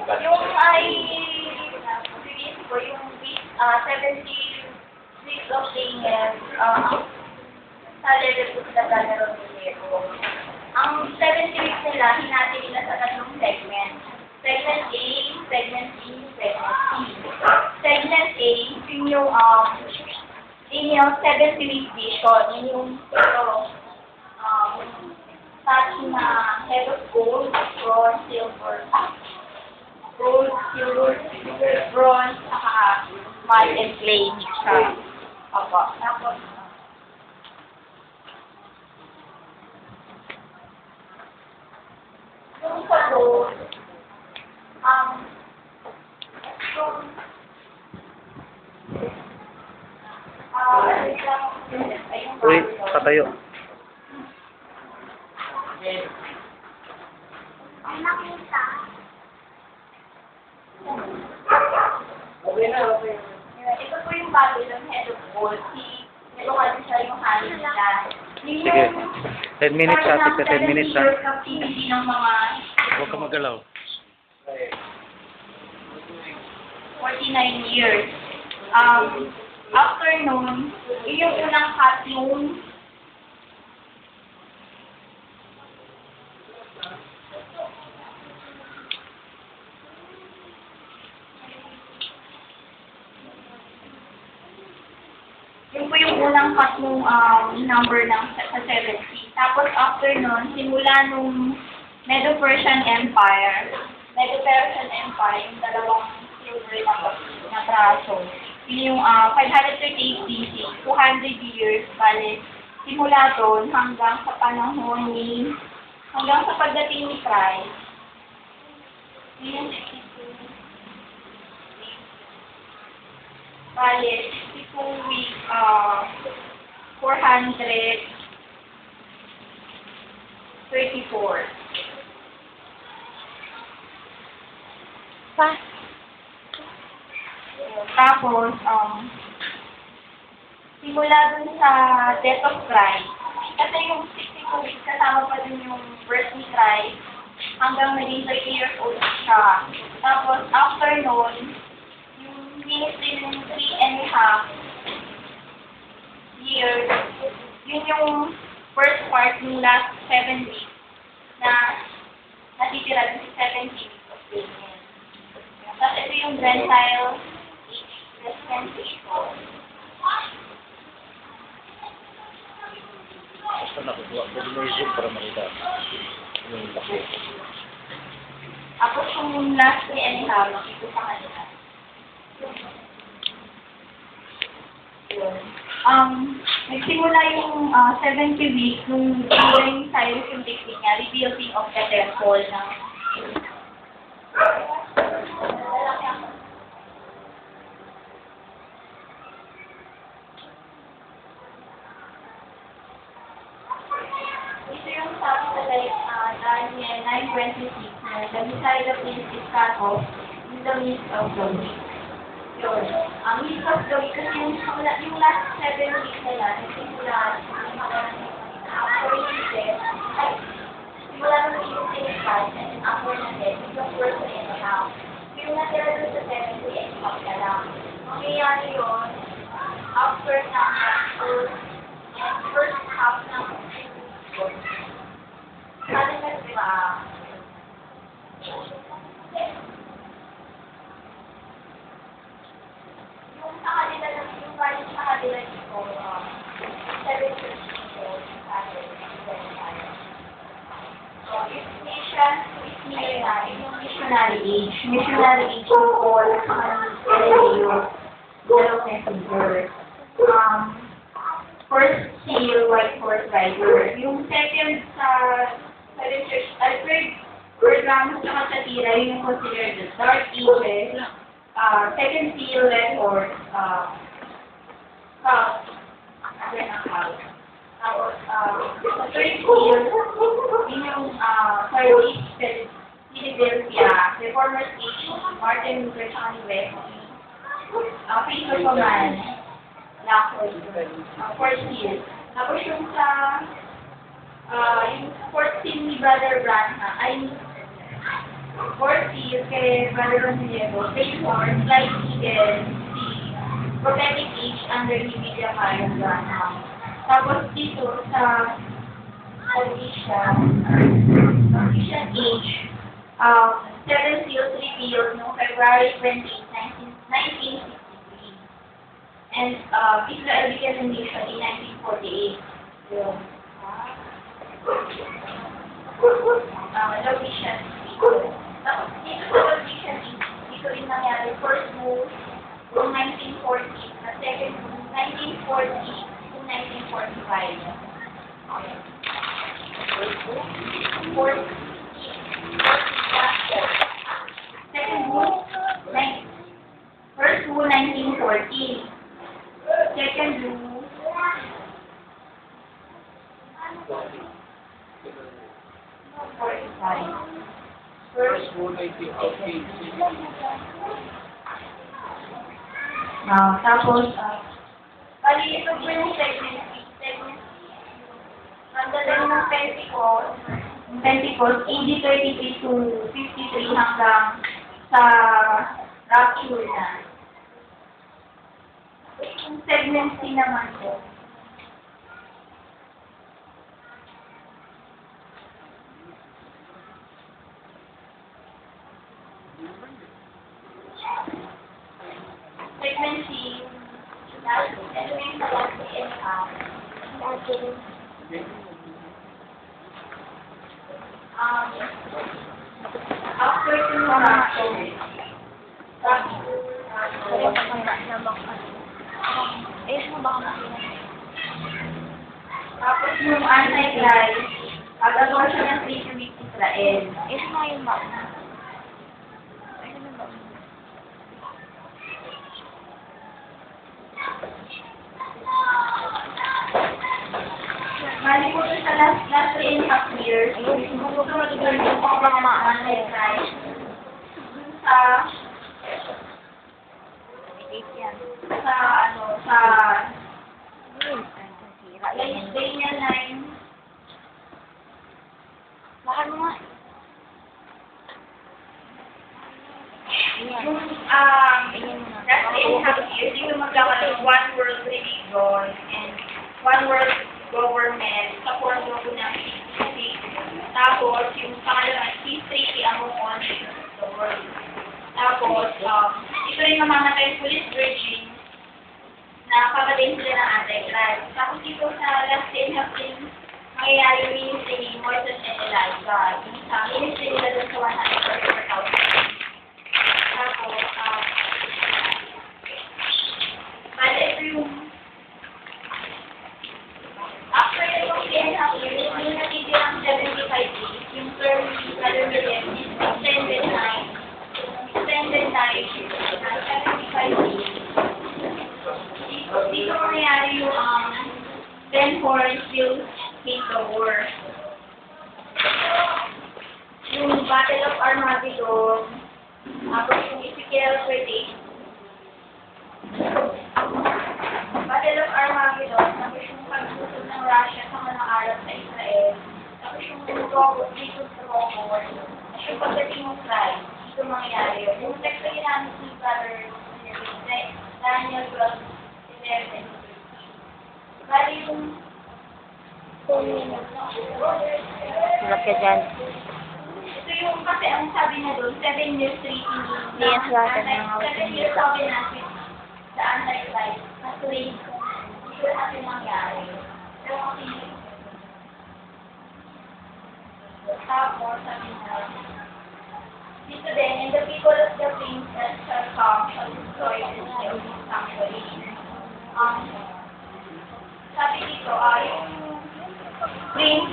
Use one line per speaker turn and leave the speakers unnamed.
Yung ay, release ko, yung 70 weeks of Daniel, sa level ko sa Galeron Minero. Ang 70 weeks nila, hinati nila sa tatlong segment. Segment A, segment B, segment C. Segment A, yun yung, yun yung 70 week vision. Yun yung, touch na head of gold, bronze, silver, gold, silver, bronze, saka mud and clay mix siya. Opo. Tapos, yung sa gold,
Uy, patayo.
ang nakita, ito po yung Babylon head of gold. Ito kasi siya yung honey nila.
Sige. 10 minutes ate, 10 minutes ha.
Years of PBB ng mga
Huwag ka magalaw.
49 years. After nun, yun yung unang cut yung yun po yung unang cut nung number ng sa 70. Tapos after nun, simula nung Medo-Persian Empire, yung dalawang silver na braso, yun yung 538 BC, 200 years, bale, simula doon hanggang sa panahon ni, hanggang sa pagdating ni Christ, yun yung 62, bale, 62 week, 434.
Pa.
Tapos, simula dun sa death of Christ, kasi yung 62 weeks, kasama pa din yung birth ni Christ, hanggang naging 30 years old siya. Tapos, after nun, yung ministry ng 3.5 years, yun yung first part ng last 7 weeks na natitira dun sa 70 weeks of Daniel. Tapos, ito yung Gentile dispensation.
Basta nakukuha. Pwede mo i-zoom para makita. Yung laki.
Tapos yung last 3.5, ito sa kanila. Nagsimula yung 70 weeks nung yung Cyrus yung technique niya, rebuilding of the temple ng ito yung sabi sa Daniel 9:26 na the Messiah of the is cut off in the midst of the week. Yun. Ang midst of the week, kasi yung last 7 weeks nila, nagsimula after yung death, ay, simula nung yung Christ, and after na death, yung first and a half. Yung natira doon sa 7 to 8 half na lang. Mangyayari yun, after na first half ng sabi na diba, yung sa kanila lang, yung value sa kanila dito, 7 years ago, so, if nation is millenary, yung missionary age yung all Galileo, dalawang messenger. First seal, white horse rider. Yung second sa church, third Ramos sa Katira, yun yung considered the Dark Ages. Second seal, red horse, cow. Again, ang cow. Tapos, sa third seal, yun yung third age, Philadelphia, Reformer Age, Martin Luther, saka ni Wesley. Faith of a Man. Fourth seal. Tapos yung sa yung fourth seal ni Brother Branham, ay Fourth seal kay Brother Ronillo. Page 4, slide eagle, C. Prophetic age under Nibilia Karen Branham. Tapos dito sa Condition age, 7 seals revealed no February 28, 1963. And Israel became a nation in 1948. Yun. Location. Tapos dito sa location, dito rin nangyari first move from 1940 at second move 1940 to 1945. Second move, first move 1940. Second move, First move, 1940. Tapos, bali ito po yung segment. Ang dalang ng Pentecost, AD 33 to 53 hanggang sa rapture na. Yung segment C naman po. Segment C, ito yung sa last after the rapture, tapos yung Antichrist, gagawa siya ng treaty with Israel. Mali po sa last 3.5 years, sumunod yung Antichrist sa Daniel 9.
Bakit mo nga?
Yung last 3.5 years, yung magkakaroon ng one world religion and one world government sa form ng unang history. Tapos, yung pangalawa, history among all nations of the world. Tapos, ito rin mamamatay police virgin na kapatid sila ng Antichrist. Tapos dito sa last 10 mangyayari yung ministry ni Moses and Elijah. Yung sa ministry nila doon sa 144,000. Tapos, bali ito yung after itong 10 years, yung natitirang 75 days, yung term ni Brother William is extended time. Extended time, 75 days. Dito mangyayari yung 10 horns will hit the war. Yung Battle of Armageddon, tapos yung Ezekiel 38. Battle of Armageddon, tapos yung pagsusod ng Russia sa mga Arab sa Israel, tapos yung robot dito sa robot, tapos yung pagdating ng Christ, dito mangyayari yun. Yung text na ginamit ni Brother Daniel 12:11. Bali yung
Hirap ka dyan.
ito yung kasi ang sabi na doon, 7 years treaty ni
Yes, lahat ng mga
7 years covenant with the Antichrist na tuwing ito natin mangyari. Pero kasi tapos sabi na dito din, and the people of the princess shall come, shall destroy the sanctuary. Sabi dito, yung prince